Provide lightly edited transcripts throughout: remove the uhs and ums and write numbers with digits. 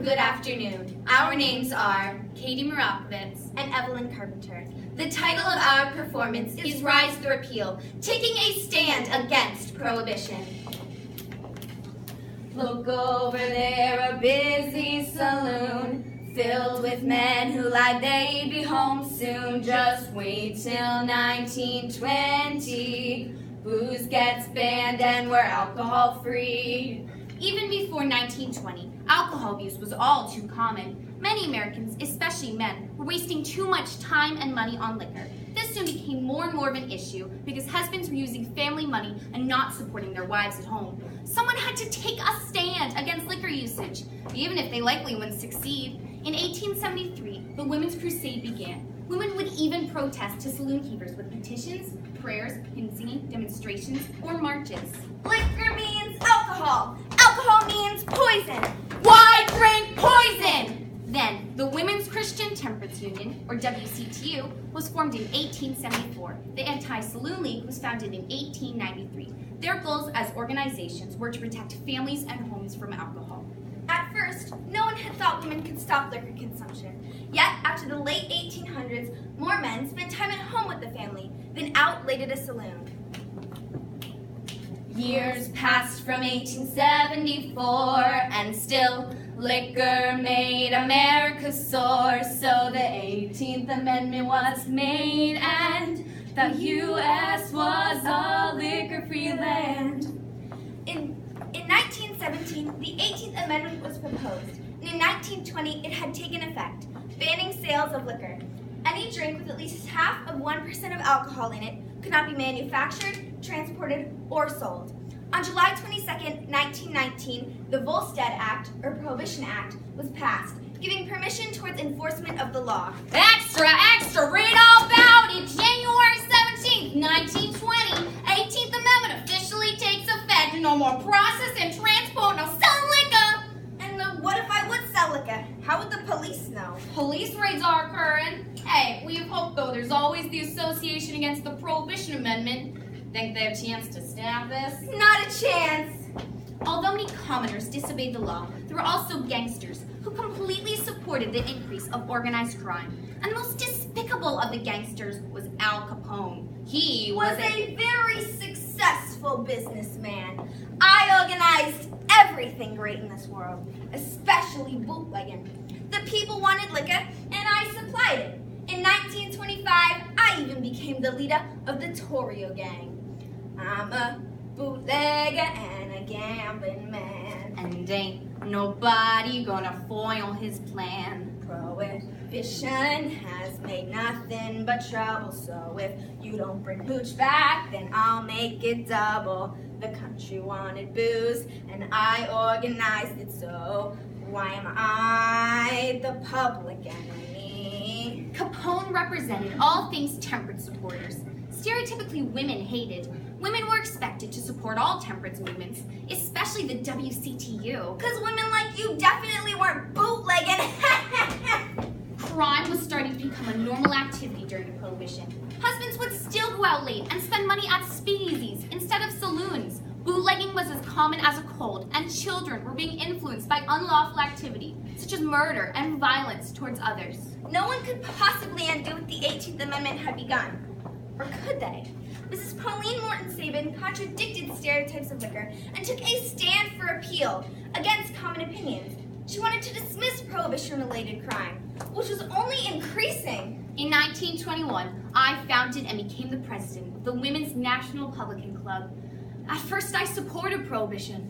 Good afternoon. Our names are Katie Marakovits and Evelyn Carpenter. The title of our performance is Rise the Repeal, taking a stand against Prohibition. Look over there, a busy saloon, filled with men who lied they'd be home soon. Just wait till 1920. Booze gets banned and we're alcohol free. Even before 1920, alcohol abuse was all too common. Many Americans, especially men, were wasting too much time and money on liquor. This soon became more and more of an issue because husbands were using family money and not supporting their wives at home. Someone had to take a stand against liquor usage, even if they likely wouldn't succeed. In 1873, the Women's Crusade began. Women would even protest to saloon keepers with petitions, prayers, hymn singing, demonstrations, or marches. Liquor means alcohol. Alcohol means poison. Why drink poison? Then, the Women's Christian Temperance Union, or WCTU, was formed in 1874. The Anti-Saloon League was founded in 1893. Their goals as organizations were to protect families and homes from alcohol. At first, no one had thought women could stop liquor consumption. Yet, after the late 1800s, more men spent time at home with the family than out late at a saloon. Years passed from 1874, and still liquor made America soar. So the 18th Amendment was made, and the U.S. was a liquor-free land. In 1917, the 18th Amendment was proposed, and in 1920, it had taken effect, banning sales of liquor. Any drink with at least half of 1% of alcohol in it could not be manufactured, transported, or sold. On July 22, 1919, the Volstead Act, or Prohibition Act, was passed, giving permission towards enforcement of the law. Extra, extra, read all about it! January 17, 1920, 18th Amendment officially takes effect. No more process and transport, no selling liquor! And what if I would sell liquor? How would the police know? Police raids are occurring. Hey, we have hope though. There's always the Association Against the Prohibition Amendment. Think they have a chance to stop this? Not a chance! Although many commoners disobeyed the law, there were also gangsters who completely supported the increase of organized crime. And the most despicable of the gangsters was Al Capone. He was a very successful businessman. I organized everything great in this world, especially bootlegging. The people wanted liquor, and I supplied it. In 1925, I even became the leader of the Torrio gang. I'm a bootlegger and a gambling man, and ain't nobody gonna foil his plan. Prohibition has made nothing but trouble, so if you don't bring hooch back, then I'll make it double. The country wanted booze, and I organized it, so why am I the public enemy? Capone represented all things temperance supporters. Stereotypically women-hated, women were expected to support all temperance movements, especially the WCTU. Because women like you definitely weren't bootlegging. Crime was starting to become a normal activity during Prohibition. Husbands would still go out late and spend money at speakeasies instead of saloons. Bootlegging was as common as a cold, and children were being influenced by unlawful activity, such as murder and violence towards others. No one could possibly undo what the 18th Amendment had begun. Or could they? Mrs. Pauline Morton Sabin contradicted stereotypes of liquor and took a stand for repeal against common opinions. She wanted to dismiss prohibition-related crime, which was only increasing. In 1921, I founded and became the president of the Women's National Republican Club. At first, I supported Prohibition.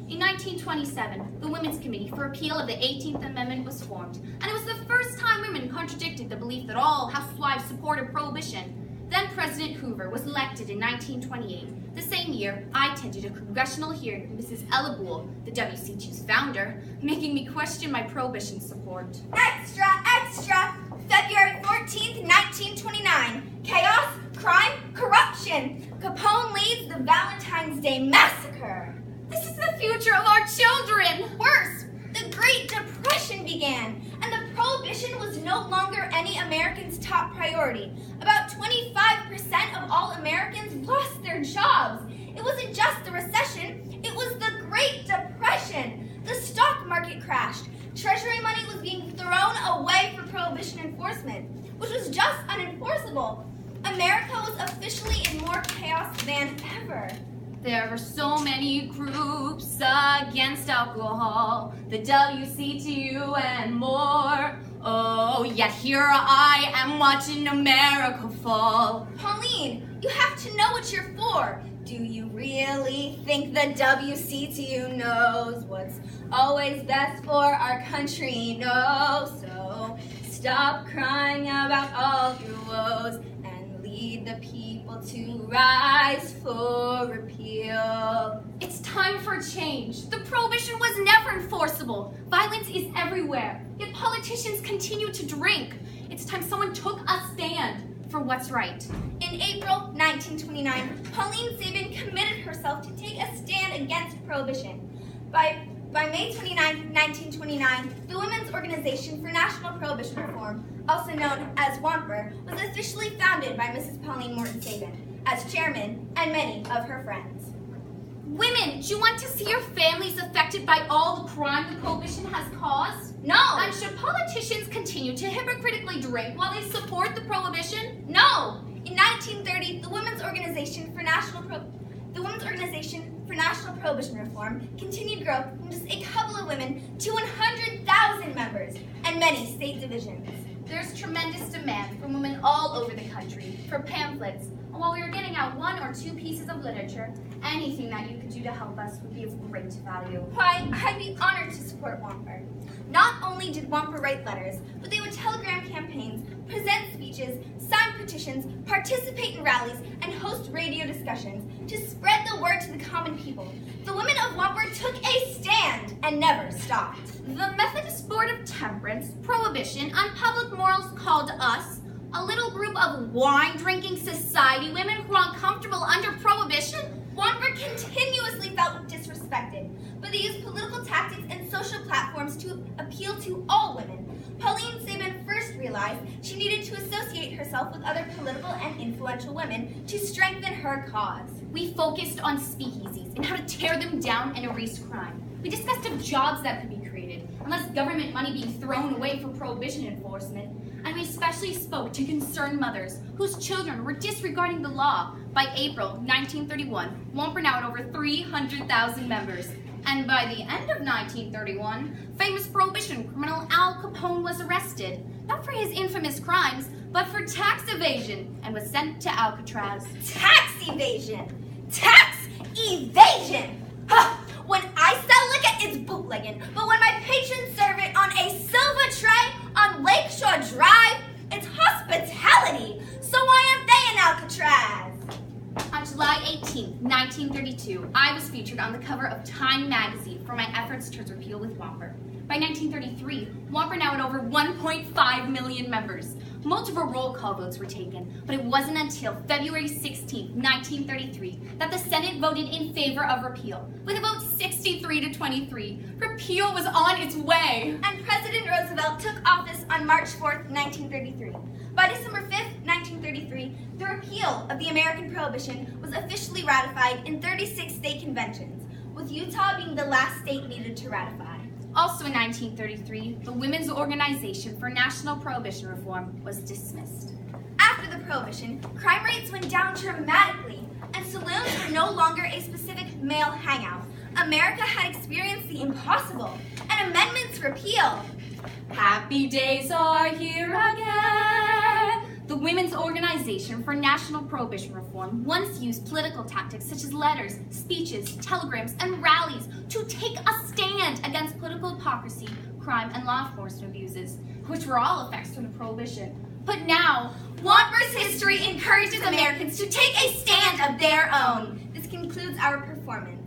In 1927, the Women's Committee for Repeal of the 18th Amendment was formed, and it was the first time women contradicted the belief that all housewives supported Prohibition. Then President Hoover was elected in 1928. The same year, I attended a congressional hearing with Mrs. Ella Boole, the WCTU's founder, making me question my Prohibition support. Extra, extra! February 14th, 1929. Chaos, crime, corruption. Capone leads the Valentine's Day Massacre. This is the future of our children! Worse, the Great Depression began, and the Prohibition was no longer any American's top priority. About 25% of all Americans lost their jobs. It wasn't just the recession, it was the Great Depression. The stock market crashed. Treasury enforcement, which was just unenforceable. America was officially in more chaos than ever. There were so many groups against alcohol, the WCTU and more. Oh, yet here I am watching America fall. Pauline, you have to know what you're for. Do you really think the WCTU knows what's always best for our country? No, so stop crying about all your woes and lead the people to rise for repeal. It's time for change. The prohibition was never enforceable. Violence is everywhere, yet politicians continue to drink. It's time someone took a stand for what's right. In April 1929, Pauline Sabin committed herself to take a stand against prohibition. By May 29, 1929, the Women's Organization for National Prohibition Reform, also known as WOMPR, was officially founded by Mrs. Pauline Morton Sabin as chairman and many of her friends. Women, do you want to see your families affected by all the crime the prohibition has caused? No! And should politicians continue to hypocritically drink while they support the prohibition? No! In 1930, the Women's Organization for National Prohibition Reform continued growth from just a couple of women to 100,000 members and many state divisions. There's tremendous demand from women all over the country for pamphlets, and while we are getting out 1 or 2 pieces of literature, anything that you could do to help us would be of great value. Why, I'd be honored to support WOMPR. Not only did WOMPR write letters, but they would telegram campaigns, present speeches, sign petitions, participate in rallies, and host radio discussions to spread the word to the common people. The women of WOMPR took a stand and never stopped. The Methodist Board of Temperance, Prohibition, and Public Morals called us, a little group of wine-drinking society women who are uncomfortable under prohibition. WOMPR continuously felt disrespected, but they used political tactics and social platforms to appeal to all women. Pauline Sabin first realized she needed to associate herself with other political and influential women to strengthen her cause. We focused on speakeasies and how to tear them down and erase crime. We discussed of jobs that could be created, and less government money being thrown away for prohibition enforcement. And we especially spoke to concerned mothers whose children were disregarding the law. By April 1931, WOMPR now had over 300,000 members. And by the end of 1931, famous prohibition criminal Al Capone was arrested, not for his infamous crimes, but for tax evasion, and was sent to Alcatraz. Tax evasion! Tax evasion! Huh. When I sell liquor, it's bootlegging, but when my patrons serve it on a silver tray on Lakeshore Drive, it's hospitality. So why aren't they in Alcatraz? On July 18, 1932, I was featured on the cover of Time magazine for my efforts towards repeal with WOMPR. By 1933, WOMPR now had over 1.5 million members. Multiple roll call votes were taken, but it wasn't until February 16, 1933, that the Senate voted in favor of repeal. With a vote 63 to 23, repeal was on its way. And President Roosevelt took office on March 4, 1933. By December 5, 1933, the repeal of the American Prohibition was officially ratified in 36 state conventions, with Utah being the last state needed to ratify. Also in 1933, the Women's Organization for National Prohibition Reform was dismissed. After the Prohibition, crime rates went down dramatically, and saloons were no longer a specific male hangout. America had experienced the impossible, and amendments repealed. Happy days are here again. The Women's Organization for National Prohibition Reform once used political tactics such as letters, speeches, telegrams, and rallies to take a stand against political hypocrisy, crime, and law enforcement abuses, which were all effects from the Prohibition. But now, WOMPR's history encourages Americans to take a stand of their own. This concludes our performance.